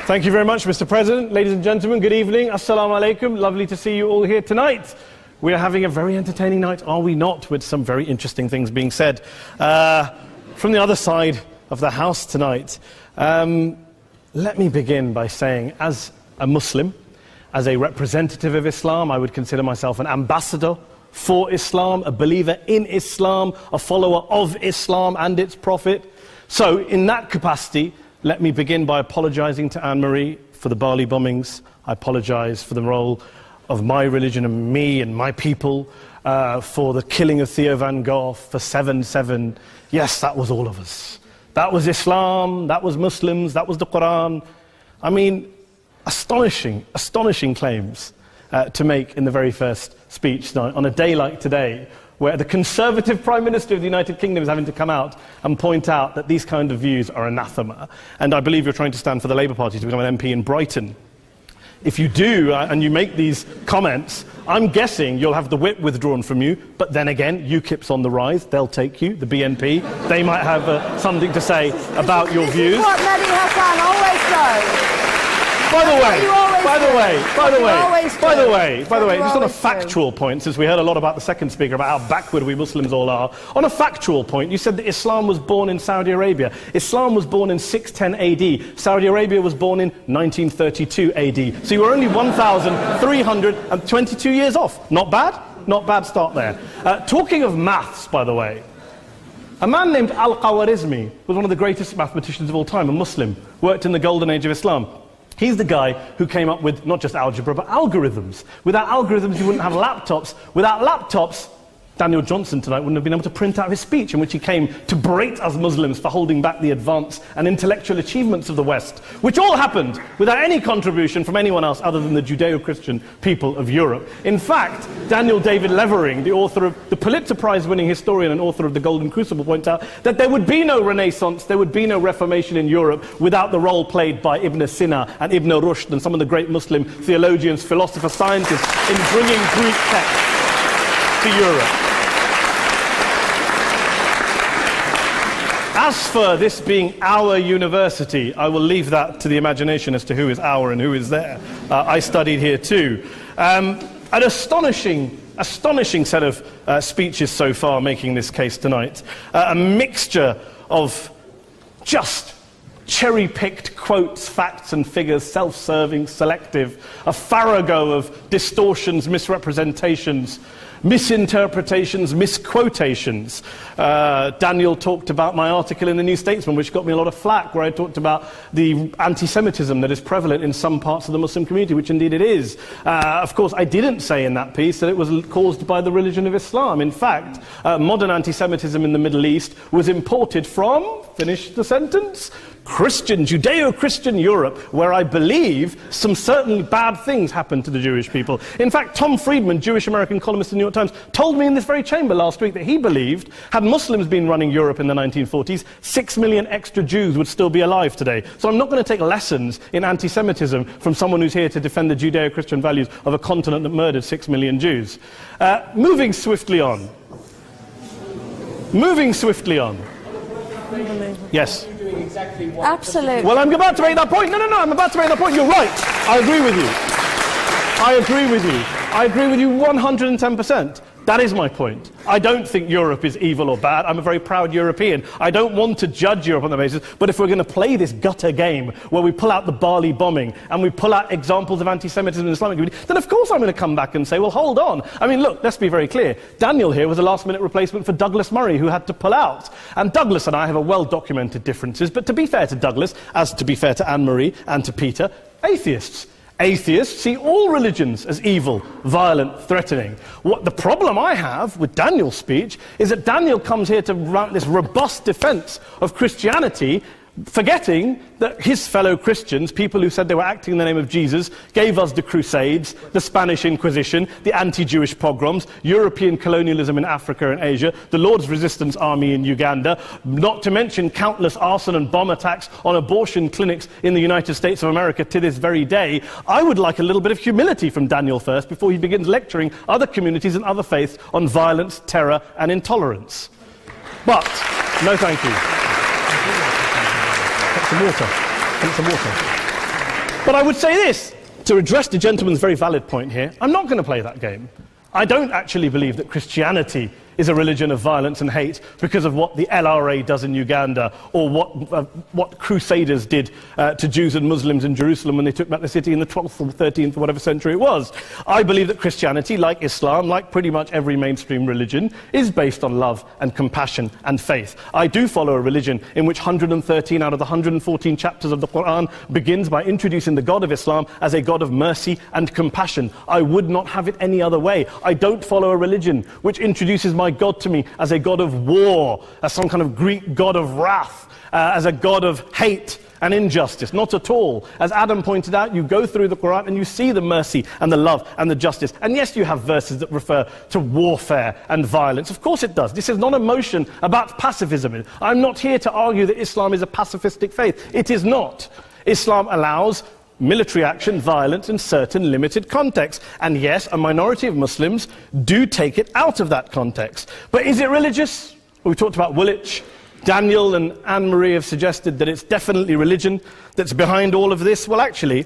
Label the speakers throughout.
Speaker 1: Thank you very much, Mr. President. Ladies and gentlemen, good evening. Assalamu alaikum. Lovely to see you all here tonight. We are having a very entertaining night, are we not, with some very interesting things being said from the other side of the house tonight. Let me begin by saying, as a Muslim, as a representative of Islam, I would consider myself an ambassador for Islam, a believer in Islam, a follower of Islam and its Prophet. So, in that capacity, let me begin by apologizing to Anne-Marie for the Bali bombings. I apologize for the role of my religion and me and my people, for the killing of Theo van Gogh, for 7/7. Yes, that was all of us. That was Islam, that was Muslims, that was the Quran. I mean, astonishing claims to make in the very first speech tonight, on a day like today, where the Conservative Prime Minister of the United Kingdom is having to come out and point out that these kind of views are anathema. And I believe you're trying to stand for the Labour Party to become an MP in Brighton. If you do, and you make these comments, I'm guessing you'll have the whip withdrawn from you, but then again, UKIP's on the rise, they'll take you, the BNP, they might have something to say about your views.
Speaker 2: This is what Mehdi Hassan always does.
Speaker 1: By the way, just on a factual point, since we heard a lot about the second speaker, about how backward we Muslims all are, on a factual point, you said that Islam was born in Saudi Arabia. Islam was born in 610 AD. Saudi Arabia was born in 1932 AD. So you were only 1,322 years off. Not bad? Not bad start there. Talking of maths, by the way, a man named Al-Khawarizmi was one of the greatest mathematicians of all time, a Muslim, worked in the golden age of Islam. He's the guy who came up with not just algebra, but algorithms. Without algorithms, you wouldn't have laptops. Without laptops, Daniel Johnson tonight wouldn't have been able to print out his speech in which he came to berate us Muslims for holding back the advance and intellectual achievements of the West, which all happened without any contribution from anyone else other than the Judeo-Christian people of Europe. In fact, Daniel David Levering, the author of the Pulitzer Prize-winning historian and author of The Golden Crucible, points out that there would be no Renaissance, there would be no Reformation in Europe without the role played by Ibn Sina and Ibn Rushd and some of the great Muslim theologians, philosophers, scientists in bringing Greek texts to Europe. As for this being our university, I will leave that to the imagination as to who is our and who is there. I studied here too. An astonishing set of speeches so far making this case tonight. A mixture of just cherry-picked quotes, facts and figures, self-serving, selective, a farrago of distortions, misrepresentations, misinterpretations, misquotations. Daniel talked about my article in the New Statesman, which got me a lot of flack, where I talked about the anti-Semitism that is prevalent in some parts of the Muslim community, which indeed it is. Of course, I didn't say in that piece that it was caused by the religion of Islam. In fact, modern anti-Semitism in the Middle East was imported from, finish the sentence, Christian, Judeo-Christian Europe, where I believe some certainly bad things happened to the Jewish people. In fact, Tom Friedman, Jewish-American columnist in the New York Times, told me in this very chamber last week that he believed, had Muslims been running Europe in the 1940s, 6 million extra Jews would still be alive today. So I'm not going to take lessons in anti-Semitism from someone who's here to defend the Judeo-Christian values of a continent that murdered 6 million Jews. Moving swiftly on. Yes.
Speaker 2: Absolutely.
Speaker 1: Well, I'm about to make that point. No, I'm about to make that point. You're right. I agree with you 110%. That is my point. I don't think Europe is evil or bad. I'm a very proud European. I don't want to judge Europe on that basis, but if we're going to play this gutter game where we pull out the Bali bombing and we pull out examples of anti-Semitism in the Islamic community, then of course I'm going to come back and say, well, hold on. I mean, look, let's be very clear. Daniel here was a last-minute replacement for Douglas Murray, who had to pull out. And Douglas and I have a well-documented differences, but to be fair to Douglas, as to be fair to Anne-Marie and to Peter, atheists. Atheists see all religions as evil, violent, threatening. What the problem I have with Daniel's speech is that Daniel comes here to run this robust defense of Christianity, forgetting that his fellow Christians, people who said they were acting in the name of Jesus, gave us the Crusades, the Spanish Inquisition, the anti-Jewish pogroms, European colonialism in Africa and Asia, the Lord's Resistance Army in Uganda, not to mention countless arson and bomb attacks on abortion clinics in the United States of America to this very day. I would like a little bit of humility from Daniel first before he begins lecturing other communities and other faiths on violence, terror and intolerance. But, no thank you. Some water. But I would say this, to address the gentleman's very valid point here, I'm not going to play that game. I don't actually believe that Christianity is a religion of violence and hate because of what the LRA does in Uganda or what Crusaders did to Jews and Muslims in Jerusalem when they took back the city in the 12th or 13th or whatever century it was. I believe that Christianity, like Islam, like pretty much every mainstream religion, is based on love and compassion and faith. I do follow a religion in which 113 out of the 114 chapters of the Quran begins by introducing the God of Islam as a God of mercy and compassion. I would not have it any other way. I don't follow a religion which introduces my God to me as a God of war, as some kind of Greek God of wrath, as a God of hate and injustice. Not at all. As Adam pointed out, you go through the Quran and you see the mercy and the love and the justice. And yes, you have verses that refer to warfare and violence. Of course it does. This is not a motion about pacifism. I'm not here to argue that Islam is a pacifistic faith. It is not. Islam allows military action, violence in certain limited contexts. And yes, a minority of Muslims do take it out of that context. But is it religious? We talked about Woolwich. Daniel and Anne-Marie have suggested that it's definitely religion that's behind all of this. Well, actually,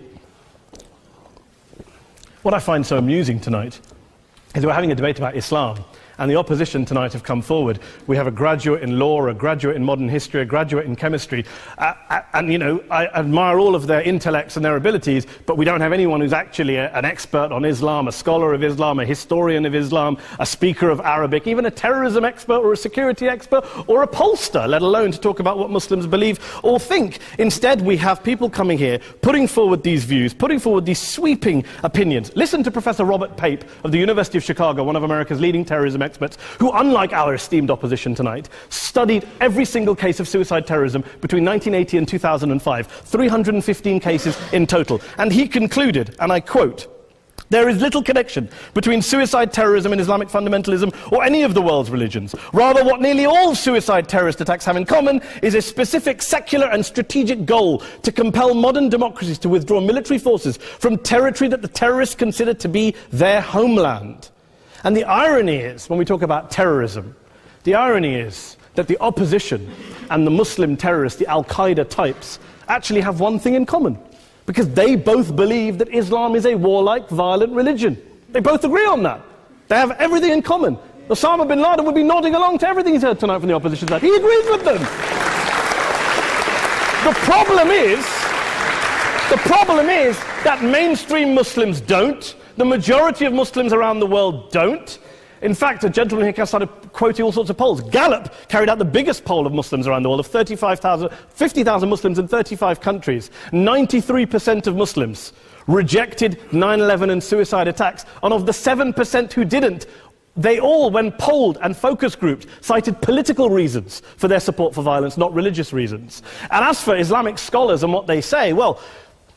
Speaker 1: what I find so amusing tonight is we're having a debate about Islam. And the opposition tonight have come forward. We have a graduate in law, a graduate in modern history, a graduate in chemistry. And, you know, I admire all of their intellects and their abilities, but we don't have anyone who's actually an expert on Islam, a scholar of Islam, a historian of Islam, a speaker of Arabic, even a terrorism expert or a security expert or a pollster, let alone to talk about what Muslims believe or think. Instead, we have people coming here, putting forward these views, putting forward these sweeping opinions. Listen to Professor Robert Pape of the University of Chicago, one of America's leading terrorism experts, who, unlike our esteemed opposition tonight, studied every single case of suicide terrorism between 1980 and 2005, 315 cases in total. And he concluded, and I quote, "There is little connection between suicide terrorism and Islamic fundamentalism or any of the world's religions. Rather, what nearly all suicide terrorist attacks have in common is a specific secular and strategic goal to compel modern democracies to withdraw military forces from territory that the terrorists consider to be their homeland." And the irony is, when we talk about terrorism, the irony is that the opposition and the Muslim terrorists, the Al-Qaeda types, actually have one thing in common. Because they both believe that Islam is a warlike, violent religion. They both agree on that. They have everything in common. Osama bin Laden would be nodding along to everything he's heard tonight from the opposition side. He agrees with them. The problem is that mainstream Muslims don't. The majority of Muslims around the world don't. In fact, a gentleman here started quoting all sorts of polls. Gallup carried out the biggest poll of Muslims around the world, of 50,000 Muslims in 35 countries. 93% of Muslims rejected 9/11 and suicide attacks. And of the 7% who didn't, they all, when polled and focus grouped, cited political reasons for their support for violence, not religious reasons. And as for Islamic scholars and what they say, well,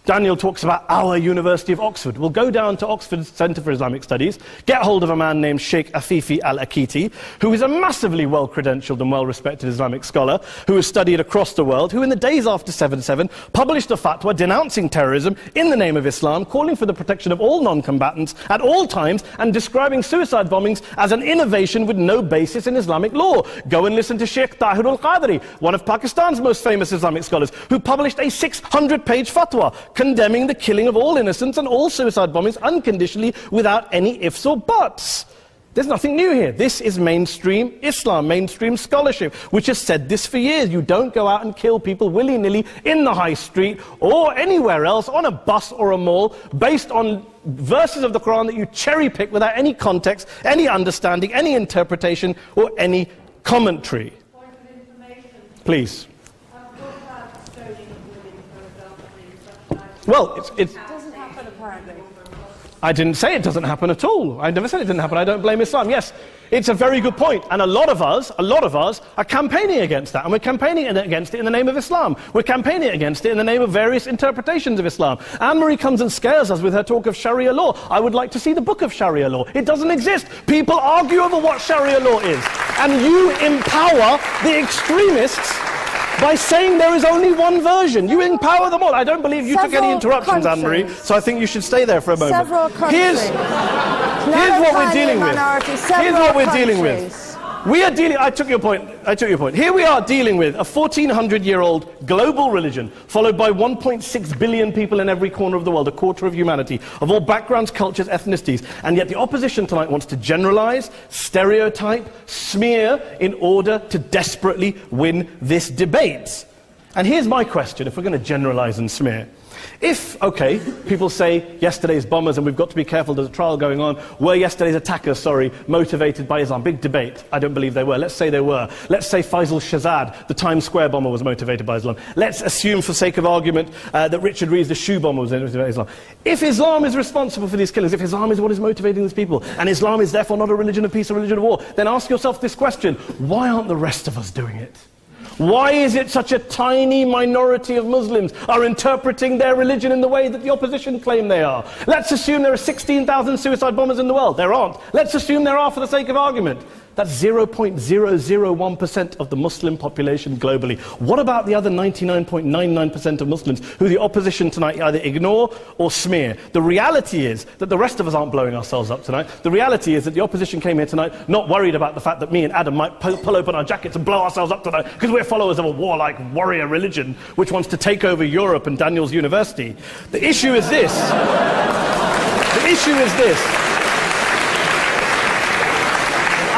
Speaker 1: Daniel talks about our University of Oxford. We'll go down to Oxford Centre for Islamic Studies, get hold of a man named Sheikh Afifi al-Akiti, who is a massively well-credentialed and well-respected Islamic scholar, who has studied across the world, who in the days after 7/7 published a fatwa denouncing terrorism in the name of Islam, calling for the protection of all non-combatants at all times, and describing suicide bombings as an innovation with no basis in Islamic law. Go and listen to Sheikh Tahir al-Qadri, one of Pakistan's most famous Islamic scholars, who published a 600-page fatwa condemning the killing of all innocents and all suicide bombings unconditionally without any ifs or buts. There's nothing new here. This is mainstream Islam, mainstream scholarship, which has said this for years. You don't go out and kill people willy-nilly in the high street or anywhere else, on a bus or a mall, based on verses of the Quran that you cherry-pick without any context, any understanding, any interpretation, or any commentary.
Speaker 2: Point of information.
Speaker 1: Please.
Speaker 2: Well,
Speaker 1: it
Speaker 2: doesn't happen apparently.
Speaker 1: I didn't say it doesn't happen at all. I never said it didn't happen. I don't blame Islam. Yes, it's a very good point. And a lot of us are campaigning against that. And we're campaigning against it in the name of Islam. We're campaigning against it in the name of various interpretations of Islam. Anne-Marie comes and scares us with her talk of Sharia law. I would like to see the book of Sharia law. It doesn't exist. People argue over what Sharia law is. And you empower the extremists by saying there is only one version. You empower them all. I don't believe you took any interruptions, Anne-Marie, so I think you should stay there for a moment.
Speaker 2: Several countries.
Speaker 1: Here's what we're dealing with. Here's what we're dealing with. We are dealing, I took your point. Here we are dealing with a 1400-year-old global religion, followed by 1.6 billion people in every corner of the world, a quarter of humanity, of all backgrounds, cultures, ethnicities. And yet the opposition tonight wants to generalize, stereotype, smear, in order to desperately win this debate. And here's my question, if we're going to generalize and smear. If, okay, people say yesterday's bombers, and we've got to be careful, there's a trial going on, were yesterday's attackers, motivated by Islam? Big debate. I don't believe they were. Let's say they were. Let's say Faisal Shahzad, the Times Square bomber, was motivated by Islam. Let's assume, for sake of argument, that Richard Reeves, the shoe bomber, was motivated by Islam. If Islam is responsible for these killings, if Islam is what is motivating these people, and Islam is therefore not a religion of peace, a religion of war, then ask yourself this question: why aren't the rest of us doing it? Why is it such a tiny minority of Muslims are interpreting their religion in the way that the opposition claim they are? Let's assume there are 16,000 suicide bombers in the world. There aren't. Let's assume there are for the sake of argument. That's 0.001% of the Muslim population globally. What about the other 99.99% of Muslims who the opposition tonight either ignore or smear? The reality is that the rest of us aren't blowing ourselves up tonight. The reality is that the opposition came here tonight not worried about the fact that me and Adam might pull open our jackets and blow ourselves up tonight because we're followers of a warlike warrior religion which wants to take over Europe and Daniel's university. The issue is this. The issue is this.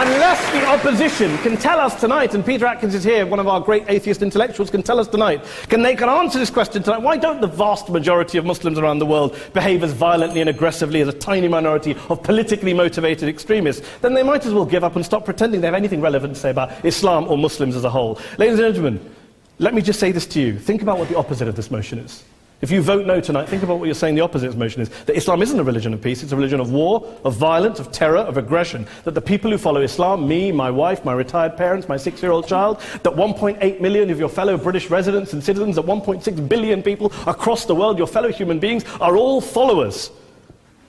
Speaker 1: Unless the opposition can tell us tonight, and Peter Atkins is here, one of our great atheist intellectuals, can tell us tonight, can answer this question tonight: why don't the vast majority of Muslims around the world behave as violently and aggressively as a tiny minority of politically motivated extremists? Then they might as well give up and stop pretending they have anything relevant to say about Islam or Muslims as a whole. Ladies and gentlemen, let me just say this to you. Think about what the opposite of this motion is. If you vote no tonight, think about what you're saying the opposite of this motion is. That Islam isn't a religion of peace, it's a religion of war, of violence, of terror, of aggression. That the people who follow Islam, me, my wife, my retired parents, my 6-year-old child, that 1.8 million of your fellow British residents and citizens, that 1.6 billion people across the world, your fellow human beings, are all followers,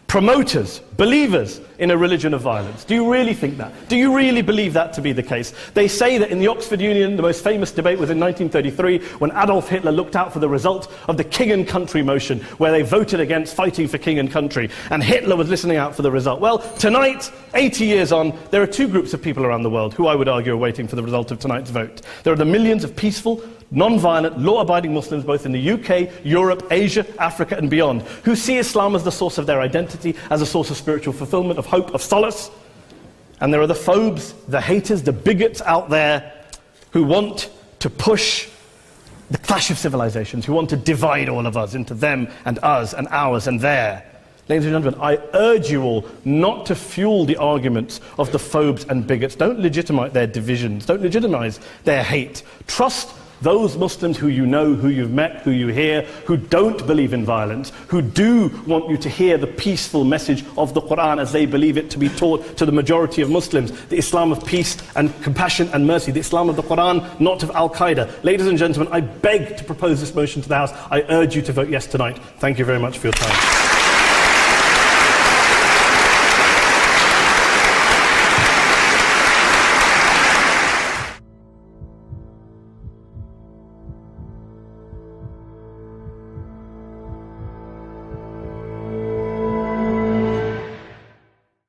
Speaker 1: promoters, believers in a religion of violence. Do you really think that? Do you really believe that to be the case? They say that in the Oxford Union, the most famous debate was in 1933, when Adolf Hitler looked out for the result of the King and Country motion, where they voted against fighting for King and Country, and Hitler was listening out for the result. Well, tonight, 80 years on, there are two groups of people around the world who I would argue are waiting for the result of tonight's vote. There are the millions of peaceful, non-violent, law-abiding Muslims, both in the UK, Europe, Asia, Africa and beyond, who see Islam as the source of their identity, as a source of spiritual fulfillment, of hope, of solace. And there are the phobes, the haters, the bigots out there who want to push the clash of civilizations, who want to divide all of us into them and us and ours and their. Ladies and gentlemen, I urge you all not to fuel the arguments of the phobes and bigots. Don't legitimize their divisions. Don't legitimize their hate. Trust those Muslims who you know, who you've met, who you hear, who don't believe in violence, who do want you to hear the peaceful message of the Quran as they believe it to be taught to the majority of Muslims, the Islam of peace and compassion and mercy, the Islam of the Quran, not of Al-Qaeda. Ladies and gentlemen, I beg to propose this motion to the House. I urge you to vote yes tonight. Thank you very much for your time.